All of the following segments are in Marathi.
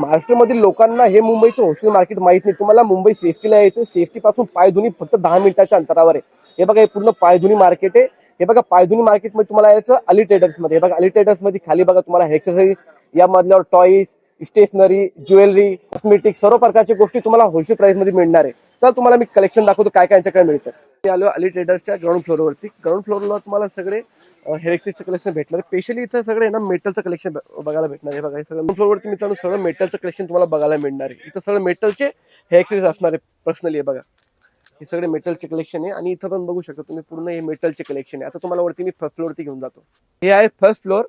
महाराष्ट्रामधील लोकांना हे मुंबईचं होलसेल मार्केट माहित नाही. तुम्हाला मुंबई सेफ्टीला यायचं, सेफ्टी पासून पायधुनी फक्त 10 मिनिटाच्या अंतरावर आहे. हे बघा, हे पूर्ण पायधुनी मार्केट आहे. हे बघा, पायधुनी मार्केटमध्ये तुम्हाला यायचं अली ट्रेडर्स मध्ये. हे बघा, अली ट्रेडर्स मध्ये खाली बघा तुम्हाला एक्सेसरीज, या मधल्यावर टॉईज, स्टेशनरी, ज्वेलरी, कॉस्मेटिक, सर्व प्रकारच्या गोष्टी तुम्हाला होलसेल प्राइस मध्ये मिळणार आहे. चल तुम्हाला मी कलेक्शन दाखवतो काय काय यांच्याकडे मिळतं. मी आलो अली ट्रेडर्सच्या ग्राउंड फ्लोअरवरती. ग्राउंड फ्लोअरला तुम्हाला सगळे हेअर एक्सेसचं कलेक्शन भेटणार आहे. स्पेशली इथं सगळे ना मेटलचं कलेक्शन बघायला भेटणार आहे. बघा, हे सगळं फ्लोअरवरती मित्रांनो सगळं मेटलचं कलेक्शन तुम्हाला बघायला मिळणार आहे. इथं सगळं मेटलचे हेअर एक्सेसरीज असणार आहे. पर्सनली बघा, हे सगळे मेटलचे कलेक्शन आहे. आणि इथं पण बघू शकता तुम्ही पूर्ण हे मेटलचे कलेक्शन आहे. आता तुम्हाला वरती मी फर्स्ट फ्लोअरवरती घेऊन जातो. हे आहे फर्स्ट फ्लोअर.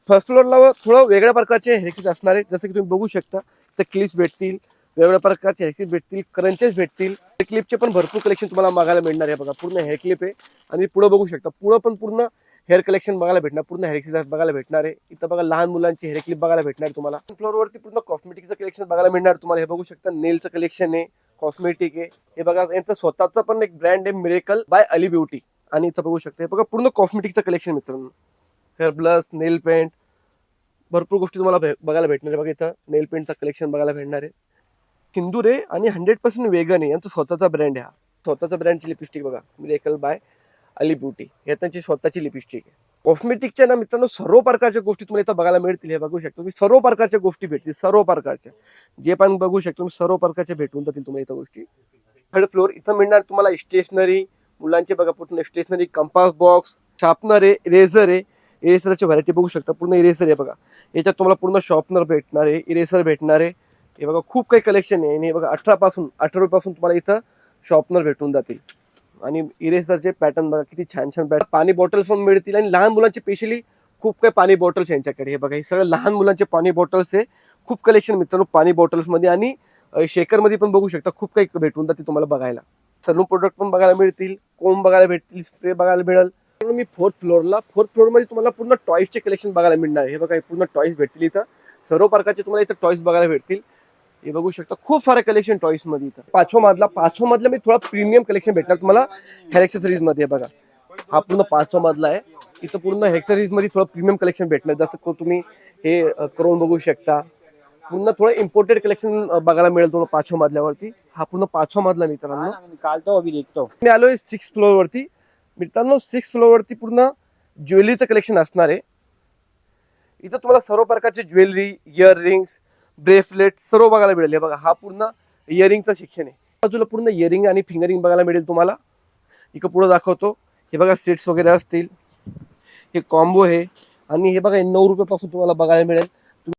फर्स्ट फ्लोअरला थोडं वेगळ्या प्रकारचे हेअर एक्सेसरीज असणार आहे. जसं की तुम्ही बघू शकता, तर क्लिप्स भेटतील, वेगवेगळ्या प्रकारचे हेअर क्लिप भेटतील, क्रंचेस भेटतील. हेअर क्लिपचे पण भरपूर कलेक्शन तुम्हाला बघायला मिळणार आहे. बघा, पूर्ण हेअर क्लिप आहे. आणि पुढे बघू शकता, पुढं पण पूर्ण हेअर कलेक्शन बघायला भेटणार, पूर्ण हेअर एक्सेसरीज बघायला भेटणार आहे. इथं बघा लहान मुलांची हेअर क्लिप बघायला भेटणार तुम्हाला. फ्लोअरवरती पूर्ण कॉस्मेटिकचं कलेक्शन बघायला मिळणार तुम्हाला. हे बघू शकता, नेलचं कलेक्शन आहे, कॉस्मेटिक आहे. हे बघा, यांचं स्वतःचं पण एक ब्रँड आहे, मिरेकल बाय अली ब्युटी. आणि इथं बघू शकता, हे बघा पूर्ण कॉस्मेटिकचं कलेक्शन मित्रांनो. हेअर ब्लश, नेल पेंट, भरपूर गोष्टी तुम्हाला बघायला भेटणार आहे. बघा, इथं नेल पेंटचं कलेक्शन बघायला भेटणार आहे. सिंदूर आहे आणि 100% वेगन आहे. यांचा स्वतःचा ब्रँड आहे. हा स्वतःचा ब्रँडची लिपस्टिक बघा, मिरेकल बाय अली ब्युटी. हे त्यांची स्वतःची लिपस्टिक आहे. कॉस्मेटिकच्या ना मित्रांनो सर्व प्रकारच्या गोष्टी तुम्हाला इथं बघायला मिळतील. हे बघू शकता तुम्ही, सर्व प्रकारच्या गोष्टी भेटतील, सर्व प्रकारच्या जे पण बघू शकतो तुम्ही, सर्व प्रकारच्या भेटून जातील तुम्हाला इथं गोष्टी. थर्ड फ्लोअर इथं मिळणार तुम्हाला स्टेशनरी, मुलांचे बघा पूर्ण स्टेशनरी, कंपास बॉक्स, शार्पनर आहे, इरेझर आहे. इरेझरची व्हरायटी बघू शकता, पूर्ण इरेझर आहे बघा. याच्यात तुम्हाला पूर्ण शॉर्पनर भेटणार आहे, इरेझर भेटणार आहे. हे बघा खूप काही कलेक्शन आहे. आणि हे बघा 18 रुपयापासून तुम्हाला इथं शॉर्पनर भेटून जातील. आणि इरेझरचे पॅटर्न बघा किती छान छान पॅटर्न. पाणी बॉटल्स पण मिळतील. आणि लहान मुलांचे स्पेशली खूप काही पाणी बॉटल्स यांच्याकडे. हे बघा, हे सगळं लहान मुलांचे पाणी बॉटल्स आहे. खूप कलेक्शन मित्रांनो पाणी बॉटल्स मध्ये. आणि शेकर मध्ये पण बघू शकता, खूप काही भेटून जाते तुम्हाला बघायला. सलून प्रोडक्ट पण बघायला मिळतील, कोम बघायला भेटतील, स्प्रे बघायला मिळेल. मी फोर्थ फ्लोअर मध्ये तुम्हाला पूर्ण टॉईजचे कलेक्शन बघायला मिळणार आहे. हे बघा, पूर्ण टॉईज भेटतील इथं, सर्व प्रकारचे तुम्हाला इथं टॉईज बघायला भेटतील. हे बघू शकता, खूप सारे कलेक्शन टॉईस मध्ये. इथं पाचवा मधला मी थोडा प्रीमियम कलेक्शन भेटणार तुम्हाला हेअर एक्सेसरीज मध्ये. बघा, हा पूर्ण 5वा मधला आहे. इथं पूर्ण हेअर एक्सेसरीज मध्ये थोडं प्रीमियम कलेक्शन भेटणार. जसं तुम्ही हे करून बघू शकता, पूर्ण थोडं इम्पोर्टेड कलेक्शन बघायला मिळेल तुम्हाला 5व्या मधल्यावरती. हा पूर्ण 5वा मधला मित्रांनो. मी आलोय 6th फ्लोअरवरती. मित्रांनो 6th फ्लोअरवरती पूर्ण ज्वेलरीचं कलेक्शन असणार आहे. इथं तुम्हाला सर्व प्रकारचे ज्वेलरी, इयररिंग्स, ब्रेसलेट सर्व बघायला मिळेल. हे बघा, हा पूर्ण इयरिंगचा सेक्शन आहे. बाजूला पूर्ण इयरिंग आणि फिंगरिंग बघायला मिळेल तुम्हाला. इकडे पुढे दाखवतो. हे बघा, सेट्स वगैरे असतील, हे कॉम्बो आहे. आणि हे बघा, 9 रुपयापासून तुम्हाला बघायला मिळेल.